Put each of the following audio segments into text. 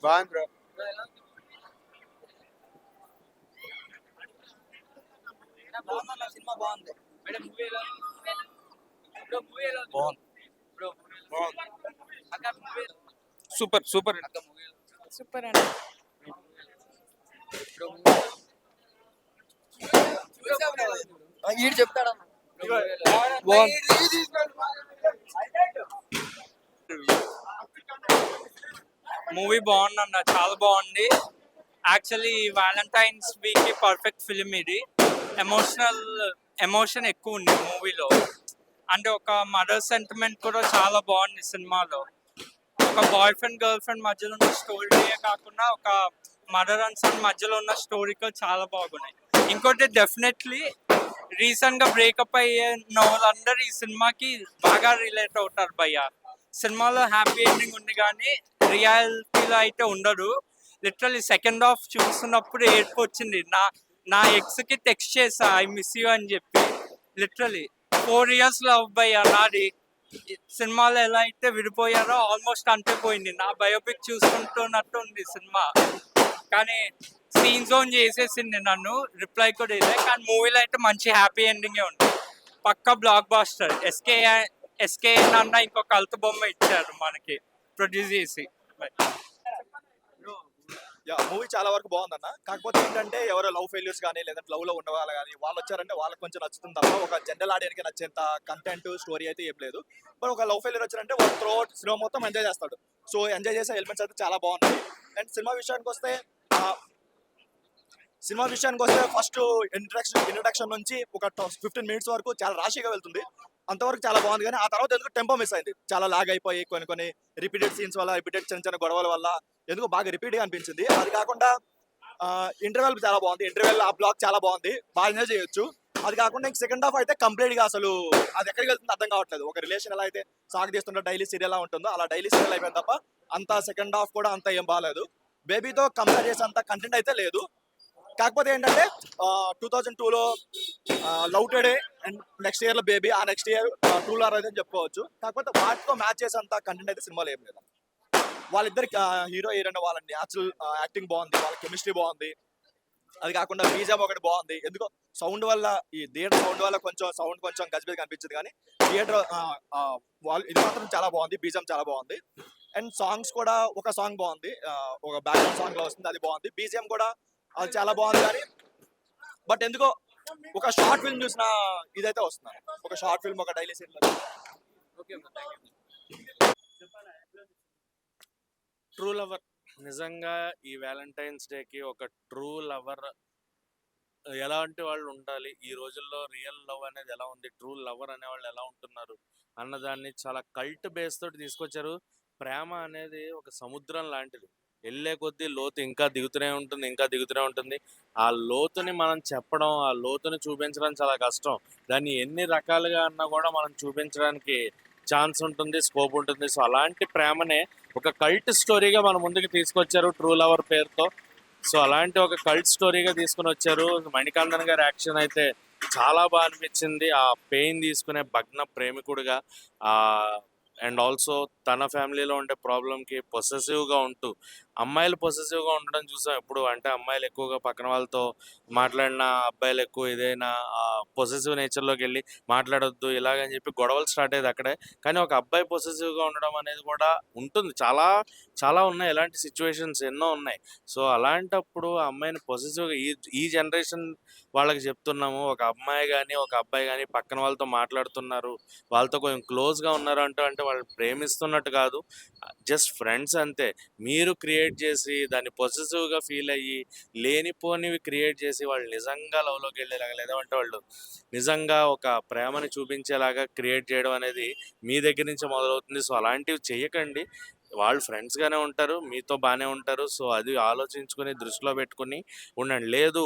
బాగుంది bro. Cinema బాగుంది. Super super super అండి. ఈడు చెప్తాడా? మూవీ బాగుందన్న, చాలా బాగుంది. యాక్చువల్లీ వ్యాలంటైన్స్ వీక్ కి పర్ఫెక్ట్ ఫిలిం ఇది. ఎమోషన్ ఎక్కువ ఉంది మూవీలో. అంటే ఒక మదర్ సెంటిమెంట్ కూడా చాలా బాగుంది సినిమాలో. ఒక బాయ్ ఫ్రెండ్ గర్ల్ ఫ్రెండ్ మధ్యలో ఉన్న స్టోరీయే కాకుండా ఒక మదర్ అండ్ సన్ మధ్యలో ఉన్న స్టోరీ కూడా చాలా బాగున్నాయి. ఇంకోటి డెఫినెట్లీ రీసెంట్ గా బ్రేకప్ అయ్యే వాళ్ళందరూ ఈ సినిమాకి బాగా రిలేట్ అవుతారు భయ్య. సినిమాలో హ్యాపీ ఎండింగ్ ఉంది కానీ రియాలిటీలో అయితే ఉండదు. లిటరల్లీ సెకండ్ హాఫ్ చూస్తున్నప్పుడు ఏడుపు వచ్చింది. నా ఎక్స్ కి టెక్స్ట్ చేసా ఐ మిస్ యూ అని చెప్పి. లిటరల్లీ 4 years లవ్ భయ్య నాది. సినిమాలో ఎలా అయితే విడిపోయారో ఆల్మోస్ట్ అంతే పోయింది. నా బయోపిక్ చూసుకుంటున్నట్టు ఉంది సినిమా. కానీ సీన్ జోన్ చేసేసింది నన్ను, రిప్లై కూడా ఇదే. కానీ మూవీలో అయితే మంచి హ్యాపీ ఎండింగే ఉంది. పక్కా బ్లాక్ బాస్టర్. ఎస్కే అన్న ఇంకో కలుత బొమ్మ ఇచ్చారు మనకి ప్రొడ్యూస్ చేసి. మూవీ చాలా వరకు బాగుందన్న. కాకపోతే ఏంటంటే ఎవరో లవ్ ఫెయిల్యూర్స్ కానీ లేదంటే లవ్ లో ఉన్న వాళ్ళు కానీ వాళ్ళు వచ్చారంటే వాళ్ళకి కొంచెం నచ్చుతుంది తప్ప ఒక జనరల్ ఆడియన్స్ కి నచ్చేంత కంటెంట్ స్టోరీ అయితే ఏం లేదు. బట్ ఒక లవ్ ఫెయిల్యూర్ వచ్చారంటే వాళ్ళు త్రూఅవుట్ సినిమా మొత్తం ఎంజాయ్ చేస్తాడు. సో ఎంజాయ్ చేసే ఎలిమెంట్స్ అయితే చాలా బాగున్నాయి. అండ్ సినిమా విషయానికి వస్తే ఫస్ట్ ఇంట్రడక్షన్ నుంచి ఒక 15 minutes వరకు చాలా రాశిగా వెళ్తుంది. అంతవరకు చాలా బాగుంది. కానీ ఆ తర్వాత ఎందుకు టెంపో మిస్ అయింది, చాలా లాగ్ అయిపోయి కొన్ని రిపీటెడ్ సీన్స్ వల్ల, రిపీటెడ్ చిన్న గొడవల వల్ల ఎందుకు బాగా రిపీట్గా అనిపించింది. అది కాకుండా ఇంటర్వెల్ చాలా బాగుంది. ఇంటర్వెల్ ఆ బ్లాక్ చాలా బాగుంది, బాగా ఎంజాయ్ చేయొచ్చు. అది కాకుండా ఇంక సెకండ్ హాఫ్ అయితే కంప్లీట్ గా అసలు అది ఎక్కడికి వెళ్తుందో అర్థం కావట్లేదు. ఒక రిలేషన్ ఎలా అయితే సాగు డైలీ సీరియల్ ఎలా ఉంటుందో అలా డైలీ సీరియల్ అయిపోయింది తప్ప అంత సెకండ్ హాఫ్ కూడా అంత ఏం బాగాలేదు. బేబీతో కంపేర్ చేసే అంత కంటెంట్ అయితే లేదు. కాకపోతే ఏంటంటే 2002లో love today and next year లో బేబీ, ఆ నెక్స్ట్ ఇయర్ ట్రూ లవర్ అయితే చెప్పుకోవచ్చు. కాకపోతే వాటితో మ్యాచ్ చేసేంత కంటెంట్ అయితే సినిమాలో ఏం లేదు. వాళ్ళిద్దరికి హీరో హీరోయిన్ వాళ్ళ న్యాచురల్ యాక్టింగ్ బాగుంది, వాళ్ళ కెమిస్ట్రీ బాగుంది. అది కాకుండా బీజం ఒకటి బాగుంది. ఎందుకో సౌండ్ వల్ల, ఈ థియేటర్ సౌండ్ వల్ల కొంచెం గజిబిజి కనిపించింది. కానీ థియేటర్ వాళ్ళు ఇది మాత్రం చాలా బాగుంది, బీజం చాలా బాగుంది. అండ్ సాంగ్స్ కూడా ఒక సాంగ్ బాగుంది, ఒక బ్యాక్గ్రౌండ్ సాంగ్ లో వస్తుంది, అది బాగుంది. బీజిఎం కూడా అది చాలా బాగుంది. కానీ బట్ ఎందుకో ఒక షార్ట్ ఫిల్మ్ చూసిన ఇదైతే వస్తుంది. ఒక షార్ట్ ఫిల్మ్, ఒక డైలీ సీన్. ట్రూ లవర్ నిజంగా ఈ వ్యాలంటైన్స్ డేకి ఒక ట్రూ లవర్ ఎలాంటి వాళ్ళు ఉండాలి, ఈ రోజుల్లో రియల్ లవ్ అనేది ఎలా ఉంది, ట్రూ లవర్ అనే వాళ్ళు ఎలా ఉంటున్నారు అన్నదాన్ని చాలా కల్ట్ బేస్ తోటి తీసుకొచ్చారు. ప్రేమ అనేది ఒక సముద్రం లాంటిది, వెళ్ళే కొద్దీ లోతు ఇంకా దిగుతూనే ఉంటుంది. ఆ లోతుని మనం చెప్పడం, ఆ లోతుని చూపించడం చాలా కష్టం. దాన్ని ఎన్ని రకాలుగా అన్నా కూడా మనం చూపించడానికి ఛాన్స్ ఉంటుంది, స్కోప్ ఉంటుంది. సో అలాంటి ప్రేమనే ఒక కల్ట్ స్టోరీగా మన ముందుకు తీసుకొచ్చారు ట్రూ లవర్ పేరుతో. సో అలాంటి ఒక కల్ట్ స్టోరీగా తీసుకుని వచ్చారు. మణికందన్ గారి యాక్షన్ అయితే చాలా బాగా అనిపించింది. ఆ పెయిన్ తీసుకునే భగ్న ప్రేమికుడిగా, అండ్ ఆల్సో తన ఫ్యామిలీలో ఉండే ప్రాబ్లంకి పొసెసివ్గా ఉంటూ, అమ్మాయిలు పొసెసివ్గా ఉండడం చూసాం ఎప్పుడు. అంటే అమ్మాయిలు ఎక్కువగా పక్కన వాళ్ళతో మాట్లాడిన, అబ్బాయిలు ఎక్కువ ఏదైనా పొసెసివ్ నేచర్లోకి వెళ్ళి మాట్లాడొద్దు ఇలాగని చెప్పి గొడవలు స్టార్ట్ అయ్యేది అక్కడే. కానీ ఒక అబ్బాయి పొసెసివ్గా ఉండడం అనేది కూడా ఉంటుంది. చాలా చాలా ఉన్నాయి, ఎలాంటి సిచ్యువేషన్స్ ఎన్నో ఉన్నాయి. సో అలాంటప్పుడు ఆ అమ్మాయిని పొసెసివ్గా ఈ జనరేషన్ వాళ్ళకి చెప్తున్నాము, ఒక అమ్మాయి కానీ ఒక అబ్బాయి కానీ పక్కన వాళ్ళతో మాట్లాడుతున్నారు, వాళ్ళతో కొంచెం క్లోజ్గా ఉన్నారు అంటే వాళ్ళు ప్రేమిస్తున్నట్టు కాదు, జస్ట్ ఫ్రెండ్స్ అంతే. మీరు క్రియేట్ చేసి దాన్ని పొసెసివ్గా ఫీల్ అయ్యి లేనిపోనివి క్రియేట్ చేసి వాళ్ళు నిజంగా లవ్లోకి వెళ్ళేలాగా, లేదంటే వాళ్ళు నిజంగా ఒక ప్రేమని చూపించేలాగా క్రియేట్ చేయడం అనేది మీ దగ్గర నుంచి మొదలవుతుంది. సో అలాంటివి చేయకండి. వాళ్ళు ఫ్రెండ్స్గానే ఉంటారు, మీతో బాగానే ఉంటారు. సో అది ఆలోచించుకొని దృష్టిలో పెట్టుకుని ఉండండి. లేదు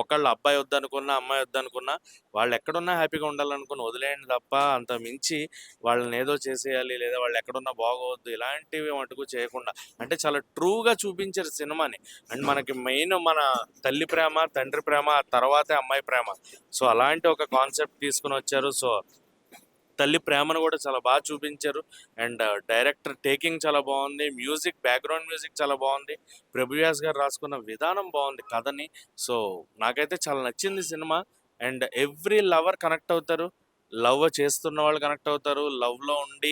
ఒకళ్ళు అబ్బాయి వద్దనుకున్నా అమ్మాయి వద్దనుకున్నా వాళ్ళు ఎక్కడున్నా హ్యాపీగా ఉండాలనుకుని వదిలేయండి తప్ప అంత మించి వాళ్ళని ఏదో చేసేయాలి లేదా వాళ్ళు ఎక్కడున్నా బాగోవద్దు ఇలాంటివి మటుకు చేయకుండా, అంటే చాలా ట్రూగా చూపించారు సినిమాని. అండ్ మనకి మెయిన్ మన తల్లి ప్రేమ, తండ్రి ప్రేమ, తర్వాతే అమ్మాయి ప్రేమ. సో అలాంటి ఒక కాన్సెప్ట్ తీసుకుని వచ్చారు. సో తల్లి ప్రేమను కూడా చాలా బాగా చూపించారు. అండ్ డైరెక్టర్ టేకింగ్ చాలా బాగుంది, మ్యూజిక్ బ్యాక్గ్రౌండ్ మ్యూజిక్ చాలా బాగుంది, ప్రభుయాస్ గారు రాసుకున్న విధానం బాగుంది కథని. సో నాకైతే చాలా నచ్చింది cinema. And every lover connect అవుతారు, లవ్ చేస్తున్న వాళ్ళు కనెక్ట్ అవుతారు, లవ్లో ఉండి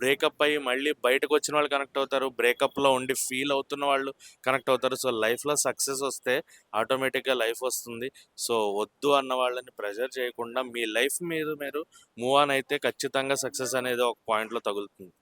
బ్రేకప్ అయ్యి మళ్ళీ బయటకు వచ్చిన వాళ్ళు కనెక్ట్ అవుతారు, బ్రేకప్లో ఉండి ఫీల్ అవుతున్న వాళ్ళు కనెక్ట్ అవుతారు. సో లైఫ్లో సక్సెస్ వస్తే ఆటోమేటిక్గా లైఫ్ వస్తుంది. సో వద్దు అన్న వాళ్ళని ప్రెజర్ చేయకుండా మీ లైఫ్ మీద మీరు మూవ్ ఆన్ అయితే ఖచ్చితంగా సక్సెస్ అనేది ఒక పాయింట్లో తగులుతుంది.